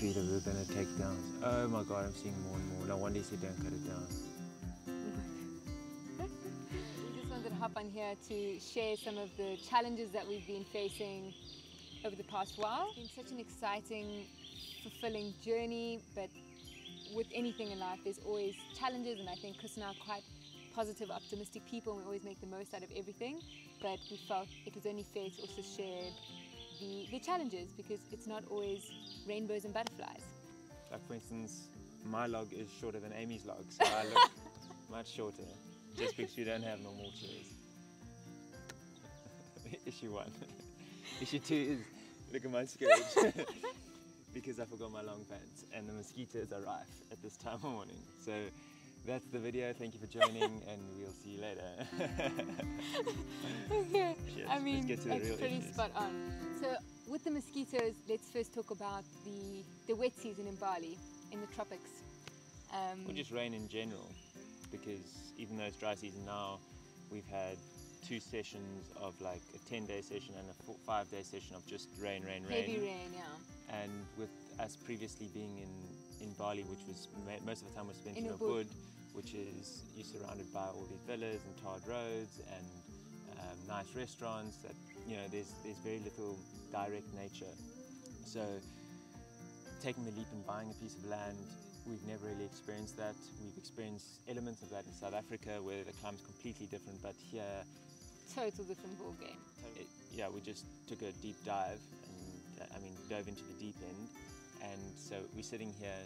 tree that we're going to take down. Oh my god, I'm seeing more and more. No wonder he said don't cut it down. We just wanted to hop on here to share some of the challenges that we've been facing over the past while. It's been such an exciting, fulfilling journey, but with anything in life there's always challenges, and I think Chris and I are quite positive, optimistic people, and we always make the most out of everything, but we felt it was only fair to also share the challenges, because it's not always rainbows and butterflies. Like for instance, my log is shorter than Amy's log, so I look much shorter, just because we don't have normal chairs. Issue 1. Issue 2 is, look at my skirt, because I forgot my long pants, and the mosquitoes are rife at this time of morning. So that's the video. Thank you for joining, and we'll see you later. Okay. Shit, I mean, let's get to the it's real pretty issues. spot on. So with the mosquitoes, let's first talk about the wet season in Bali, in the tropics. Or just rain in general, because even though it's dry season now, we've had 2 sessions of like a 10-day session and a 5-day session of just rain. Heavy rain, yeah. And with us previously being in Bali, which was most of the time was spent in In a Ubud, wood, which is you're surrounded by all these villas and tarred roads and nice restaurants. That there's very little direct nature. So taking the leap and buying a piece of land, we've never really experienced that. We've experienced elements of that in South Africa, where the climate's completely different, but here, total different ball game. yeah, we just took a deep dive and dove into the deep end, and so we're sitting here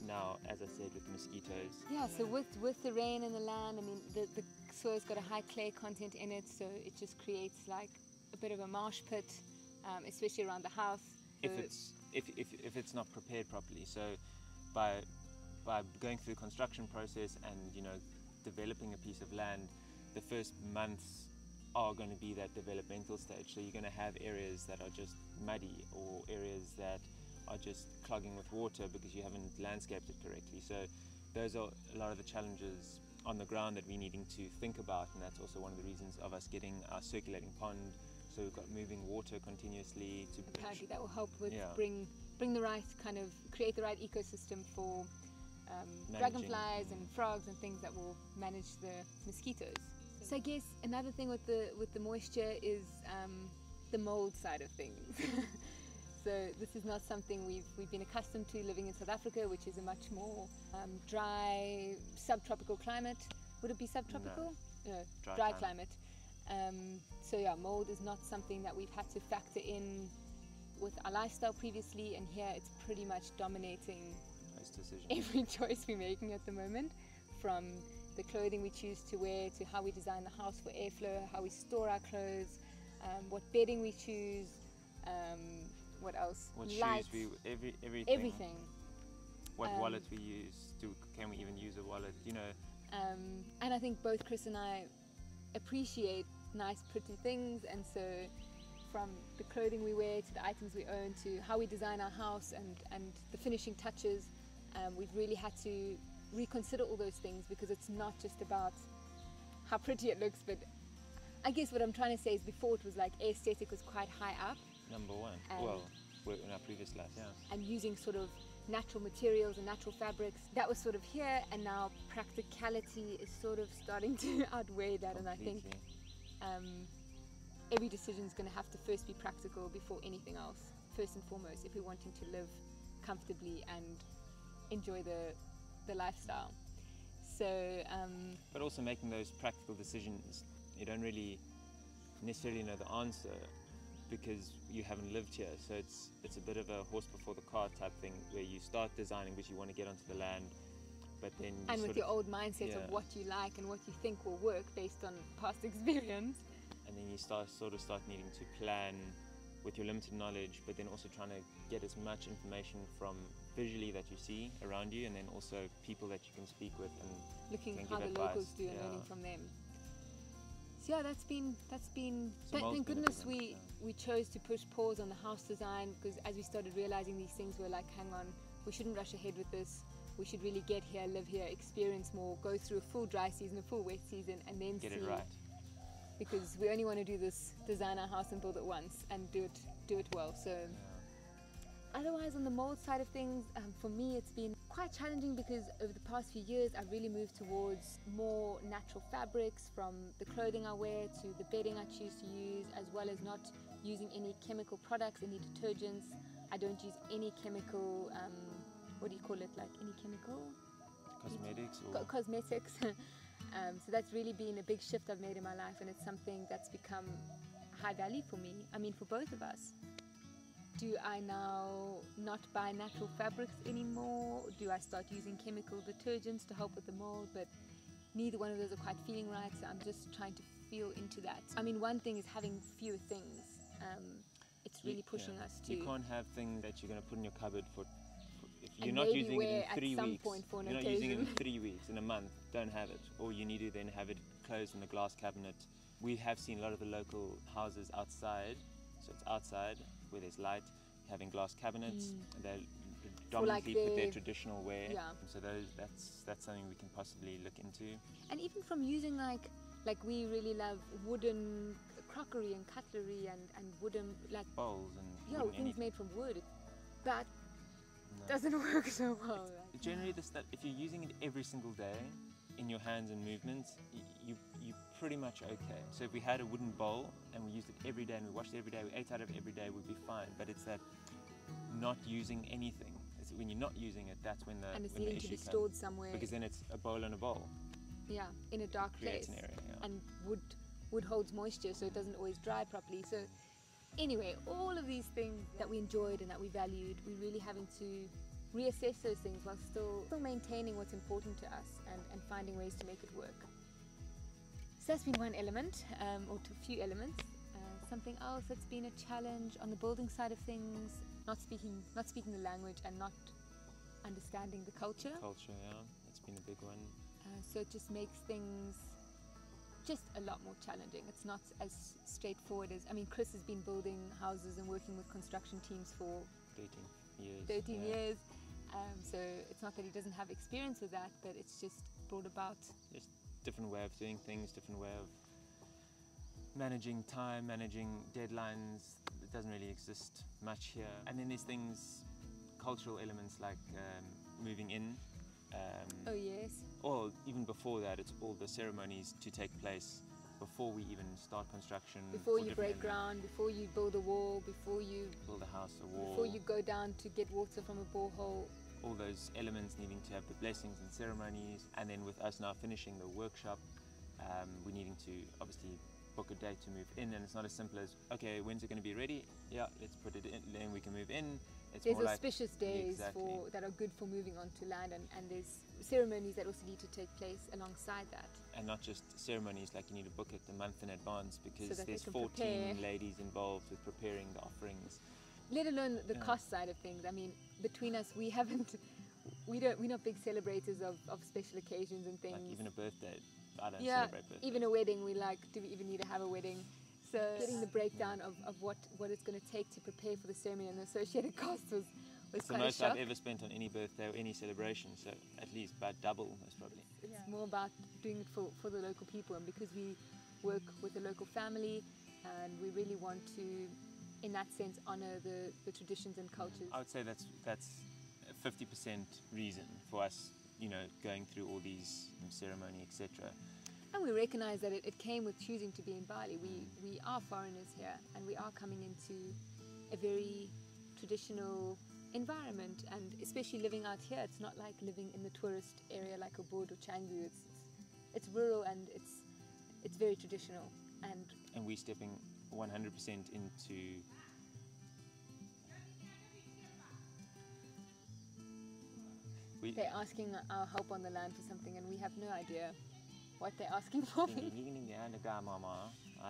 now, as I said, with the mosquitoes. Yeah, so with the rain and the land, I mean, the soil's got a high clay content in it, so it just creates like a bit of a marsh pit, especially around the house. If it's not prepared properly. So by going through the construction process and developing a piece of land, the first months are going to be that developmental stage. So you're going to have areas that are just muddy, or areas that are just clogging with water because you haven't landscaped it correctly. So those are a lot of the challenges on the ground that we're needing to think about, and that's also one of the reasons of us getting our circulating pond. So we've got moving water continuously to apparently that will help with yeah. bring the right kind of, create the right ecosystem for dragonflies and frogs and things that will manage the mosquitoes. So I guess another thing with the moisture is the mold side of things. So this is not something we've been accustomed to living in South Africa, which is a much more dry, subtropical climate. Would it be subtropical? No, dry climate. So yeah, mold is not something that we've had to factor in with our lifestyle previously, and here it's pretty much dominating every choice we're making at the moment, from the clothing we choose to wear to how we design the house for airflow, how we store our clothes, what bedding we choose, what else? What lights, shoes everything. Everything. What wallet we use? Can we even use a wallet? And I think both Chris and I appreciate nice, pretty things, and so from the clothing we wear to the items we own to how we design our house and the finishing touches, we've really had to reconsider all those things, because it's not just about how pretty it looks, but I guess what I'm trying to say is before it was like aesthetic was quite high up. Number one. In our previous life, yeah. And using sort of natural materials and natural fabrics, that was sort of here, and now practicality is sort of starting to outweigh that. Completely. And I think every decision is going to have to first be practical before anything else, first and foremost, if we're wanting to live comfortably and enjoy the lifestyle. So but also making those practical decisions, you don't really necessarily know the answer because you haven't lived here. So it's a bit of a horse before the cart type thing, where you start designing because you want to get onto the land, but then and with your old mindset of what you like and what you think will work based on past experience, and then you start needing to plan with your limited knowledge, but then also trying to get as much information from visually that you see around you, and then also people that you can speak with and looking can how give the advice. locals do and learning from them. So yeah, that's been thank goodness we chose to push pause on the house design, because as we started realizing these things, we're like, hang on, we shouldn't rush ahead with this. We should really get here, live here, experience more, go through a full dry season, a full wet season, and then get see it right. Because we only want to do this, design our house and build it once and do it well. So Otherwise, on the mold side of things, for me it's been quite challenging because over the past few years I've really moved towards more natural fabrics, from the clothing I wear to the bedding I choose to use, as well as not using any chemical products, any detergents. I don't use any chemical, what do you call it, like any chemical? Cosmetics or... Cosmetics. So that's really been a big shift I've made in my life, and it's something that's become high value for me. I mean, for both of us. Do I now not buy natural fabrics anymore? Do I start using chemical detergents to help with the mold? But neither one of those are quite feeling right, so I'm just trying to feel into that. I mean, one thing is having fewer things. It's really pushing us to... You can't have things that you're going to put in your cupboard for if you're and not maybe using it in at 3 some weeks. point for an You're not occasion. using it in 3 weeks, in a month, don't have it. Or you need to then have it closed in the glass cabinet. We have seen a lot of the local houses outside, so it's outside where there's light, having glass cabinets. They predominantly put their traditional wear. Yeah. So that's something we can possibly look into. And even from using like we really love wooden crockery and cutlery and wooden like Bowls and things anything. made from wood. That No. doesn't work so well. Right? Generally, if you're using it every single day in your hands and movements, you're pretty much okay. So if we had a wooden bowl and we used it every day and we washed it every day, we ate out of it every day, we'd be fine. But it's that not using anything. It's when you're not using it, that's when the And it's when the needing to issue be comes. stored somewhere. Because then it's a bowl and a bowl. Yeah, in a dark Creates place. an area, yeah. And wood holds moisture, so it doesn't always dry properly. So anyway, all of these things that we enjoyed and that we valued, we're really having to reassess those things while still maintaining what's important to us and finding ways to make it work. So that's been one element, or a few elements. Something else that's been a challenge on the building side of things, not speaking the language and not understanding the culture. Culture, yeah, that's been a big one. So it just makes things just a lot more challenging. It's not as straightforward as, I mean, Chris has been building houses and working with construction teams for 13 years. So it's not that he doesn't have experience with that, but it's just brought about. Just different way of doing things, different way of managing time, managing deadlines. It doesn't really exist much here. And then there's things, cultural elements like moving in. Oh yes. Or even before that, it's all the ceremonies to take place before we even start construction. Before you break ground, before you build a wall, before you build a house, a wall. Before you go down to get water from a borehole. All those elements needing to have the blessings and ceremonies. And then with us now finishing the workshop, we're needing to obviously book a date to move in. And it's not as simple as, okay, when's it going to be ready? Yeah, let's put it in, then we can move in. It's there's more auspicious days that are good for moving onto land, and there's ceremonies that also need to take place alongside that. And not just ceremonies, like you need to book it a month in advance because so there's 14 ladies involved with preparing the offerings. Let alone the cost side of things. I mean, between us, we're not big celebrators of special occasions and things. Like even a birthday, I don't celebrate birthdays. Even a wedding, do we even need to have a wedding? So getting the breakdown of what it's going to take to prepare for the ceremony and the associated costs was it's quite the most a shock. I've ever spent on any birthday or any celebration, so at least about double most probably. It's more about doing it for the local people, and because we work with a local family and we really want to, in that sense, honour the traditions and cultures. I would say that's a 50% reason for us, going through all these ceremony, etc. And we recognise that it came with choosing to be in Bali. We are foreigners here, and we are coming into a very traditional environment, and especially living out here, it's not like living in the tourist area like Ubud or Canggu. It's rural and it's very traditional. And we're stepping 100% into they're asking our help on the land for something, and we have no idea what they're asking for. I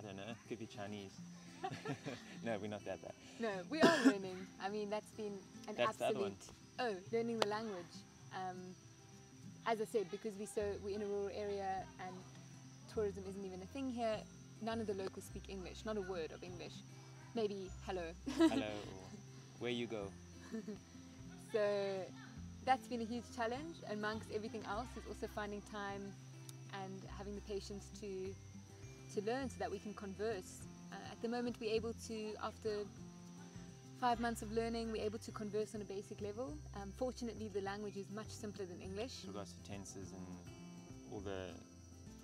don't know, could be Chinese. No, we're not that bad. No, we are learning. I mean, that's been That's the other one. Learning the language. As I said, because we're in a rural area and tourism isn't even a thing here, none of the locals speak English, not a word of English. Maybe hello. Hello, or where you go. So that's been a huge challenge. Amongst everything else is also finding time and having the patience to learn so that we can converse. At the moment we're able to, after 5 months of learning, we're able to converse on a basic level. Fortunately, the language is much simpler than English. With regards to tenses and all the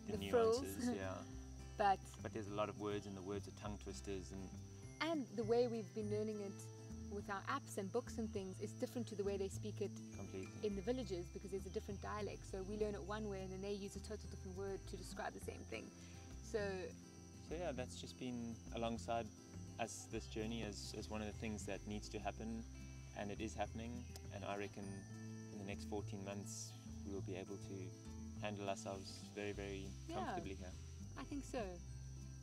nuances, frills. yeah. But there's a lot of words, and the words are tongue twisters, and the way we've been learning it with our apps and books and things is different to the way they speak it completely in the villages, because there's a different dialect. So we learn it one way and then they use a total different word to describe the same thing. So yeah, that's just been alongside us this journey as one of the things that needs to happen, and it is happening. And I reckon in the next 14 months we will be able to handle ourselves very, very comfortably here. I think so.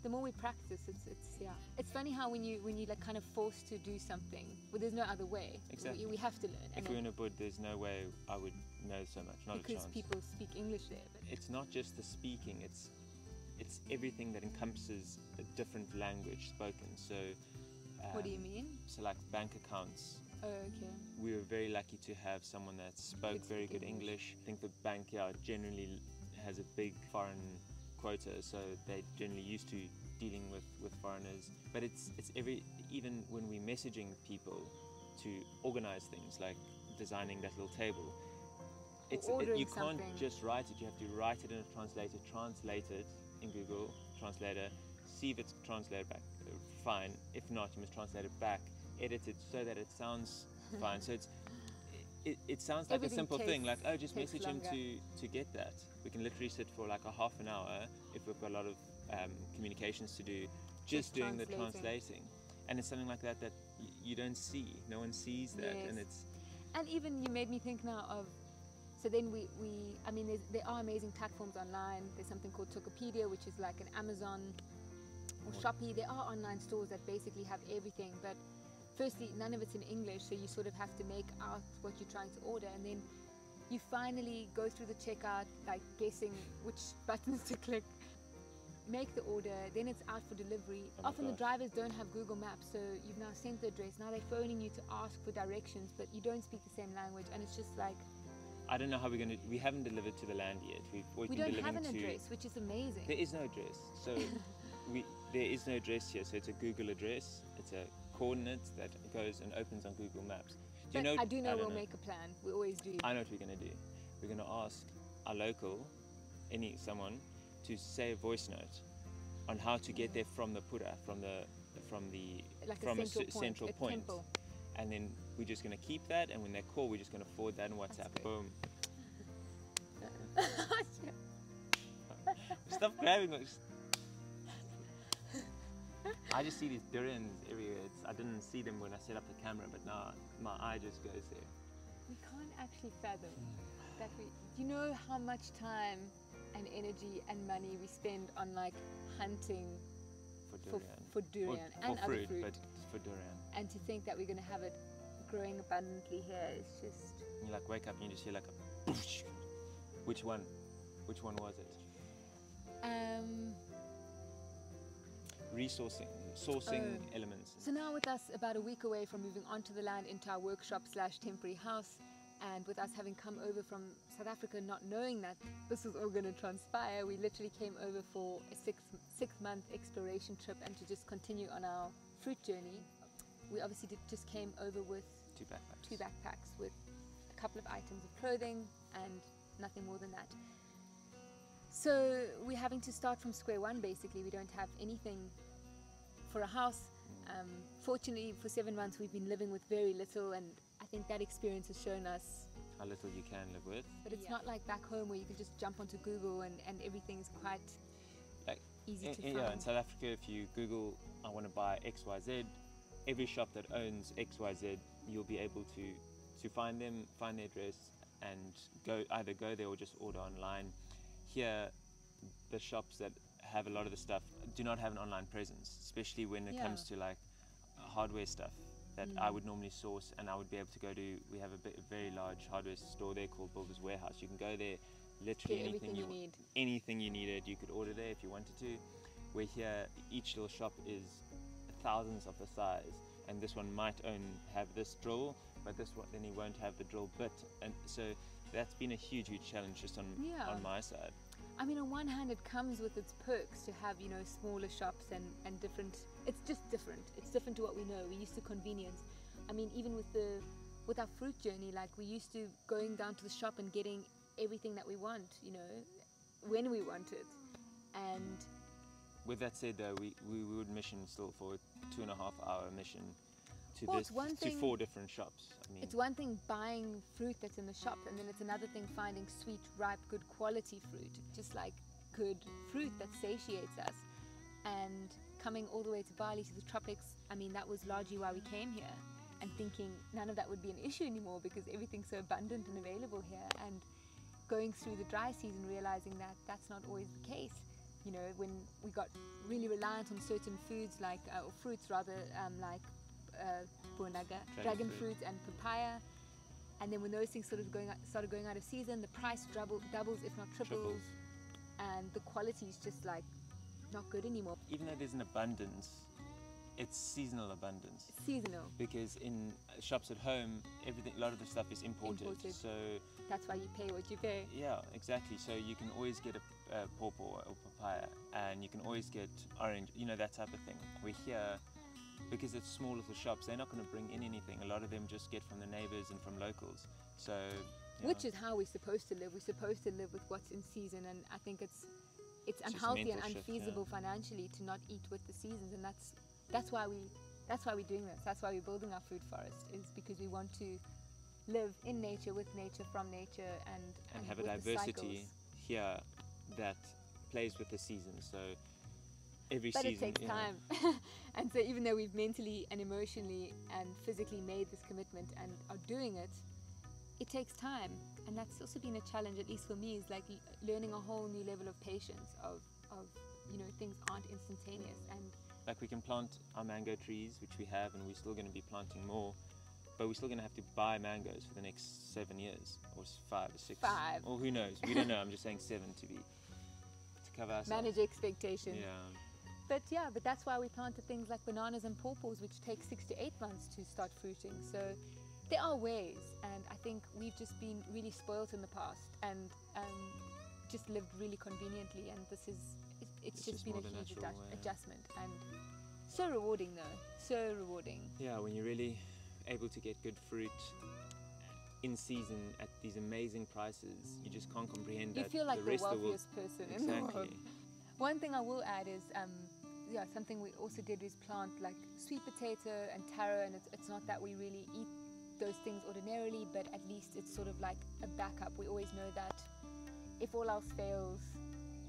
The more we practice, it's funny how when you like kind of forced to do something, well, there's no other way. Exactly. We have to learn. If we were in a bud, there's no way I would know so much. Not a chance. Because people speak English there. But it's not just the speaking. It's everything that encompasses a different language spoken. So. What do you mean? So like bank accounts. Oh, okay. We were very lucky to have someone that spoke very good English. I think the bank generally has a big foreign quota, so they're generally used to dealing with foreigners. But it's even when we're messaging people to organize things like designing that little table, you can't just write it. You have to write it in a translator, translate it in Google Translator, see if it's translated back fine. If not, you must translate it back, edit it so that it sounds fine. So it sounds like a simple thing, like, oh, just message him to get that. We can literally sit for like a half an hour if we've got a lot of communications to do, just doing the translating. And it's something like that you don't see. No one sees that. Yes. And even you made me think now of, so then I mean, there are amazing platforms online. There's something called Tokopedia, which is like an Amazon or Shopee. There are online stores that basically have everything, but firstly, none of it's in English, so you sort of have to make out what you're trying to order, and then you finally go through the checkout, like guessing which buttons to click, make the order, then it's out for delivery. Often the drivers don't have Google Maps, so you've now sent the address, now they're phoning you to ask for directions, but you don't speak the same language, and it's just like, I don't know how we haven't delivered to the land yet. We don't have an address, which is amazing. There is no address, so there is no address here, so it's a Google address. It's a coordinate that goes and opens on Google Maps. I do know we'll make a plan. We always do. I know what we're going to do. We're going to ask our local, someone, to say a voice note on how to get there from the pura, from a central point. Temple. And then we're just going to keep that, and when they call, we're just going to forward that in WhatsApp. Boom. Stop grabbing it. I just see these durians everywhere. I didn't see them when I set up the camera, but now my eye just goes there. We can't actually fathom that you know how much time and energy and money we spend on like hunting for durian and for fruit, other fruit, but for durian. And to think that we're going to have it growing abundantly here is just. You like wake up and you just hear like a boosh. Which one was it? Sourcing elements. So now with us about a week away from moving onto the land into our workshop/temporary house, and with us having come over from South Africa not knowing that this was all going to transpire, we literally came over for a six-month exploration trip and to just continue on our fruit journey. We obviously just came over with two backpacks with a couple of items of clothing and nothing more than that. So we're having to start from square one basically. We don't have anything for a house. Fortunately for 7 months we've been living with very little, and I think that experience has shown us how little you can live with. But it's not like back home where you can just jump onto Google and everything's quite easy to find. Yeah, in South Africa if you Google I want to buy XYZ, every shop that owns XYZ you'll be able to find them, find their address and either go there or just order online. Here, the shops that have a lot of the stuff do not have an online presence, especially when it comes to like hardware stuff that I would normally source, and I would be able to go to. We have a very large hardware store there called Builder's Warehouse. You can go there, literally anything you needed, you could order there if you wanted to. Where here, each little shop is thousands of the size, and this one might have this drill, but this one then he won't have the drill bit, and so that's been a huge challenge just on my side. I mean, on one hand it comes with its perks to have, smaller shops and different, it's just different. It's different to what we know. We're used to convenience. I mean, even with our fruit journey, like we used to going down to the shop and getting everything that we want, you know, when we want it. And with that said, though, we would mission still for a 2.5-hour mission to well, it's one to thing, 4 different shops. I mean, it's one thing buying fruit that's in the shop, and then it's another thing finding sweet, ripe, good quality fruit, just like good fruit that satiates us. And coming all the way to Bali, to the tropics, I mean, that was largely why we came here, and thinking none of that would be an issue anymore because everything's so abundant and available here. And going through the dry season, realizing that that's not always the case. You know, when we got really reliant on certain foods like, or fruits rather, like dragon fruit and papaya, and then when those things started going out of season, the price doubles if not triples, and the quality is just like not good anymore. Even though there's an abundance, it's seasonal abundance. It's seasonal. Because in shops at home, a lot of the stuff is imported. So that's why you pay what you pay. Yeah, exactly. So you can always get a pawpaw or papaya, and you can always get orange, you know, that type of thing. We're here because it's small little shops. They're not going to bring in anything. A lot of them just get from the neighbors and from locals. So yeah. Which is how we're supposed to live. We're supposed to live with what's in season, and I think it's unhealthy and unfeasible financially to not eat with the seasons, and that's why we're doing this. That's why we're building our food forest, is because we want to live in nature, with nature, from nature, and have a diversity here that plays with the seasons. So every season. But it takes time. And so even though we've mentally and emotionally and physically made this commitment and are doing it, it takes time. And that's also been a challenge, at least for me, is like learning a whole new level of patience, of you know, things aren't instantaneous. And like we can plant our mango trees, which we have, and we're still going to be planting more, but we're still going to have to buy mangoes for the next 7 years, or 5 or 6. 5. Or who knows? We don't know. I'm just saying 7 to cover ourselves. Manage expectations. Yeah. But that's why we planted things like bananas and pawpaws, which take 6 to 8 months to start fruiting. So there are ways, and I think we've just been really spoilt in the past and just lived really conveniently, and it's just been a huge adjustment, and so rewarding though, so rewarding. Yeah, when you're really able to get good fruit in season at these amazing prices, you just can't comprehend that. You feel like the rest wealthiest person in the world. One thing I will add is, something we also did is plant like sweet potato and taro, and it's not that we really eat those things ordinarily, but at least it's sort of like a backup. We always know that if all else fails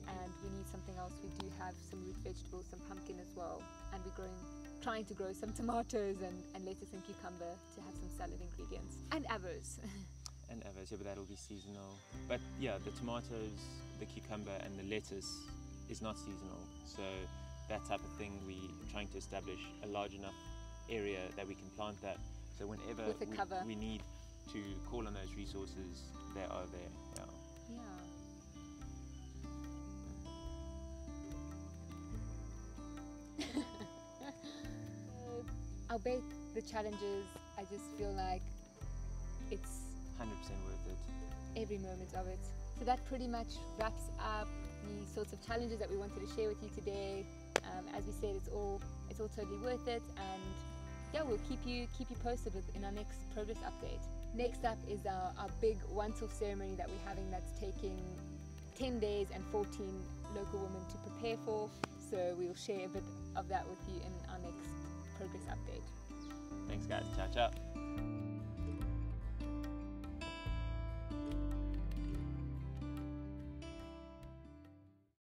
and we need something else, we do have some root vegetables, some pumpkin as well, and we're trying to grow some tomatoes and lettuce and cucumber to have some salad ingredients, and avos. And avos, yeah, but that'll be seasonal. But yeah, the tomatoes, the cucumber and the lettuce is not seasonal, so that type of thing, we're trying to establish a large enough area that we can plant that, so whenever we need to call on those resources, they are there. Albeit the challenges, I just feel like it's 100% worth it. Every moment of it. So that pretty much wraps up the sorts of challenges that we wanted to share with you today. As we said, it's all totally worth it, and yeah, we'll keep you posted in our next progress update. Next up is our big once-off ceremony that we're having, that's taking 10 days and 14 local women to prepare for. So we'll share a bit of that with you in our next progress update. Thanks guys, ciao ciao.